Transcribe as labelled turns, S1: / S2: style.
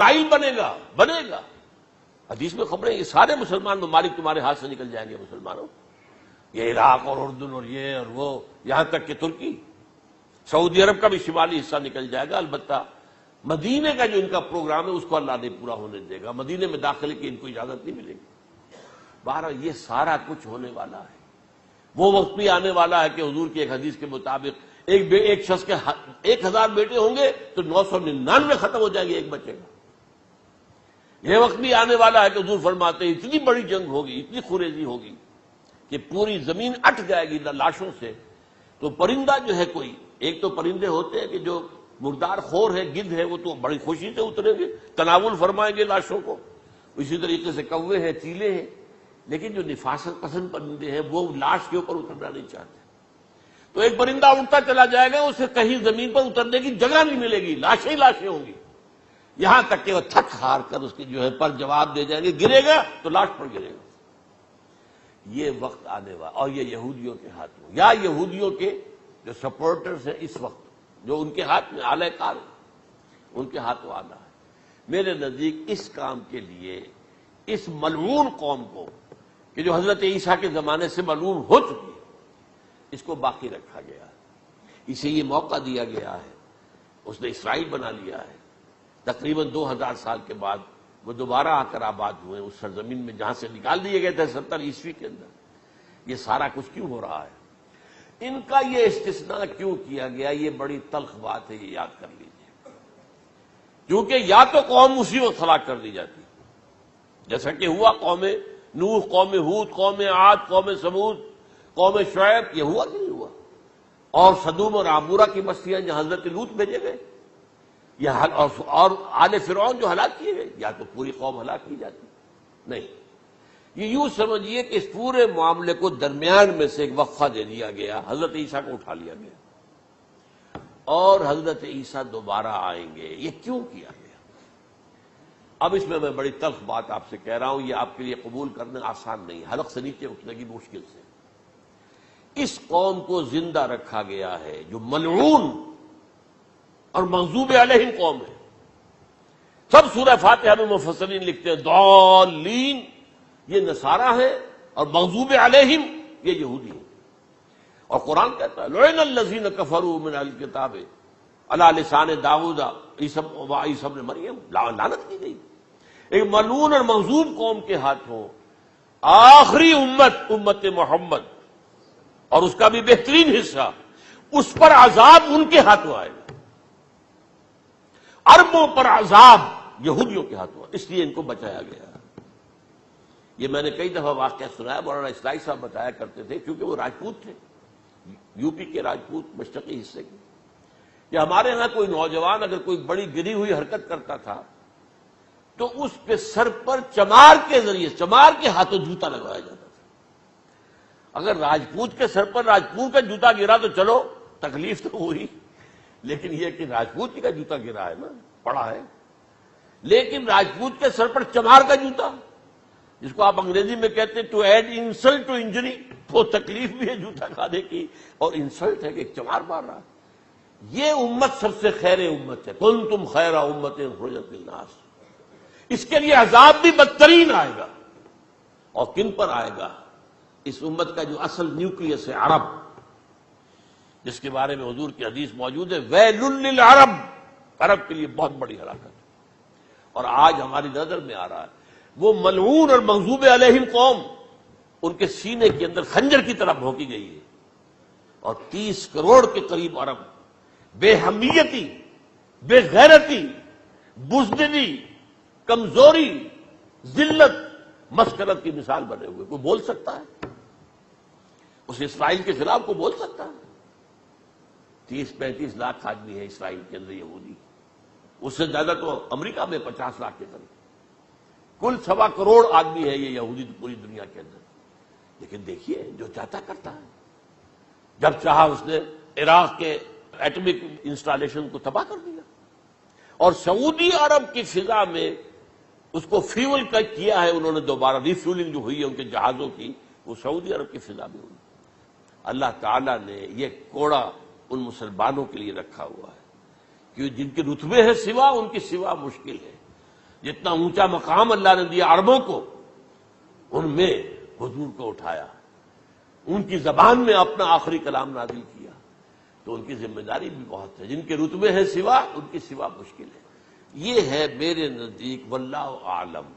S1: تائل بنے گا. حدیث میں خبریں یہ سارے مسلمان ممالک تمہارے ہاتھ سے نکل جائیں گے مسلمانوں. یہ عراق اور اردن اور یہ اور وہ، یہاں تک کہ ترکی، سعودی عرب کا بھی شمالی حصہ نکل جائے گا. البتہ مدینے کا جو ان کا پروگرام ہے اس کو اللہ نہیں پورا ہونے دے گا. مدینے میں داخلے کی ان کو اجازت نہیں ملے گی. بہرحال یہ سارا کچھ ہونے والا ہے. وہ وقت بھی آنے والا ہے کہ حضور کی ایک حدیث کے مطابق ایک شخص کے 1000 بیٹے ہوں گے تو 999 ختم ہو جائیں گے، ایک بچے گا. یہ وقت بھی آنے والا ہے کہ حضور فرماتے ہیں اتنی بڑی جنگ ہوگی، اتنی خوریزی ہوگی کہ پوری زمین اٹھ جائے گی لاشوں سے. تو پرندہ جو ہے کوئی، ایک تو پرندے ہوتے ہیں کہ جو مردار خور ہے، گدھ ہے، وہ تو بڑی خوشی سے اتریں گے، تناول فرمائیں گے لاشوں کو. اسی طریقے سے کوے ہیں، چیلے ہیں. لیکن جو نفاست پسند پرندے ہیں وہ لاش کے اوپر اترنا نہیں چاہتے. تو ایک پرندہ اڑتا چلا جائے گا، اسے کہیں زمین پر اترنے کی جگہ نہیں ملے گی، لاشیں ہی لاشیں ہوں گی. یہاں تک کہ وہ تھک ہار کر اس کی جو ہے پر جواب دے جائیں گے، گرے گا تو لاش پر گرے گا. یہ وقت آنے والا، اور یہ یہودیوں کے ہاتھ میں، یا یہودیوں کے جو سپورٹرز ہیں اس وقت، جو ان کے ہاتھ میں آلہ کار ہے، ان کے ہاتھوں آنا ہے. میرے نزدیک اس کام کے لیے اس ملعون قوم کو، کہ جو حضرت عیسیٰ کے زمانے سے ملعون ہو چکی ہے، اس کو باقی رکھا گیا ہے. اسے یہ موقع دیا گیا ہے. اس نے اسرائیل بنا لیا ہے. تقریباً 2000 سال کے بعد وہ دوبارہ آ کر آباد ہوئے اس سرزمین میں جہاں سے نکال دیے گئے تھے 70 عیسوی کے اندر. یہ سارا کچھ کیوں ہو رہا ہے؟ ان کا یہ استثناء کیوں کیا گیا؟ یہ بڑی تلخ بات ہے، یہ یاد کر لیجیے. کیونکہ یا تو قوم اسی وقت ہلاک کر دی جاتی، جیسا کہ ہوا قوم نوح، قوم ہود، قوم عاد، قوم ثمود، قوم شعیب. یہ ہوا کہ نہیں ہوا؟ اور سدوم اور عمورہ کی بستیاں جہاں حضرت لوط بھیجے گئے، اور آل فرعون جو ہلاک کیے گئے. یا تو پوری قوم ہلاک کی جاتی، نہیں. یہ یوں سمجھیے کہ اس پورے معاملے کو درمیان میں سے ایک وقفہ دے دیا گیا، حضرت عیسیٰ کو اٹھا لیا گیا، اور حضرت عیسیٰ دوبارہ آئیں گے. یہ کیوں کیا گیا؟ اب اس میں بڑی تلخ بات آپ سے کہہ رہا ہوں، یہ آپ کے لیے قبول کرنا آسان نہیں، حلق سے نیچے اٹھنے کی مشکل سے. اس قوم کو زندہ رکھا گیا ہے جو ملعون اور مغضوب علیہم قوم ہے. سب سورہ فاتحہ میں مفسرین لکھتے ہیں ضالین یہ نصارہ ہیں، اور مغضوب علیہم یہ یہودی ہیں. اور قرآن کہتا ہے لعن الذین کفروا من اہل الکتاب علی لسان داؤد وعیسی ابن مریم. لعنت کی گئی ایک ملعون اور مغضوب قوم کے ہاتھوں. آخری امت محمد اور اس کا بھی بہترین حصہ، اس پر عذاب ان کے ہاتھوں آئے گا. اربوں پر عذاب یہودیوں کے ہاتھوں، اس لیے ان کو بچایا گیا. یہ میں نے کئی دفعہ واقعہ سنایا، مولانا اسلائی صاحب بتایا کرتے تھے، کیونکہ وہ راجپوت تھے، یو پی کے راجپوت، مشرقی حصے کے. کہ ہمارے ہاں کوئی نوجوان اگر کوئی بڑی گری ہوئی حرکت کرتا تھا تو اس پہ سر پر چمار کے ذریعے، چمار کے ہاتھوں جوتا لگوایا جاتا تھا. اگر راجپوت کے سر پر راجپوت کا جوتا گرا تو چلو تکلیف تو ہوئی، لیکن یہ کہ راجپوت کا جوتا گرا ہے نا، پڑا ہے. لیکن راجپوت کے سر پر چمار کا جوتا، جس کو آپ انگریزی میں کہتے ہیں to add insult to injury, تو تکلیف بھی ہے جوتا کھانے کی، اور انسلٹ ہے کہ ایک چمار مار رہا ہے. یہ امت سب سے خیر امت ہے. کنتم خیر امت اخرجت للناس. اس کے لیے عذاب بھی بدترین آئے گا. اور کن پر آئے گا؟ اس امت کا جو اصل نیوکلیس ہے عرب، جس کے بارے میں حضور کی حدیث موجود ہے ویل للعرب، عرب کے لیے بہت بڑی ہلاکت. اور آج ہماری نظر میں آ رہا ہے وہ ملعون اور مغضوب علیہم قوم، ان کے سینے کے اندر خنجر کی طرح بھونکی گئی ہے. اور 30 کروڑ کے قریب عرب بے حمیتی، بے غیرتی، بزدلی، کمزوری، ذلت، مسکرت کی مثال بنے ہوئے. کوئی بول سکتا ہے اس اسرائیل کے خلاف؟ کوئی بول سکتا ہے؟ 30-35 لاکھ آدمی ہے اسرائیل کے اندر یہودی، اس سے زیادہ تو امریکہ میں 50 لاکھ کے قریب. کل 1.25 کروڑ آدمی ہے یہ یہودی پوری دنیا کے اندر. لیکن دیکھیے جو چاہتا کرتا ہے. جب چاہا اس نے عراق کے ایٹمک انسٹالیشن کو تباہ کر دیا، اور سعودی عرب کی فضا میں اس کو فیول کیا ہے انہوں نے. دوبارہ ری فیولنگ جو ہوئی ہے ان کے جہازوں کی، وہ سعودی عرب کی فضا میں ہوئی. اللہ تعالیٰ نے یہ کوڑا ان مسلمانوں کے لیے رکھا ہوا ہے کہ جن کے رتبے ہیں سوا، ان کی سوا مشکل ہے. جتنا اونچا مقام اللہ نے دیا عربوں کو، ان میں حضور کو اٹھایا، ان کی زبان میں اپنا آخری کلام نازل کیا، تو ان کی ذمہ داری بھی بہت ہے۔ جن کے رتبے ہیں سوا، ان کی سوا مشکل ہے۔ یہ ہے میرے نزدیک واللہ اعلم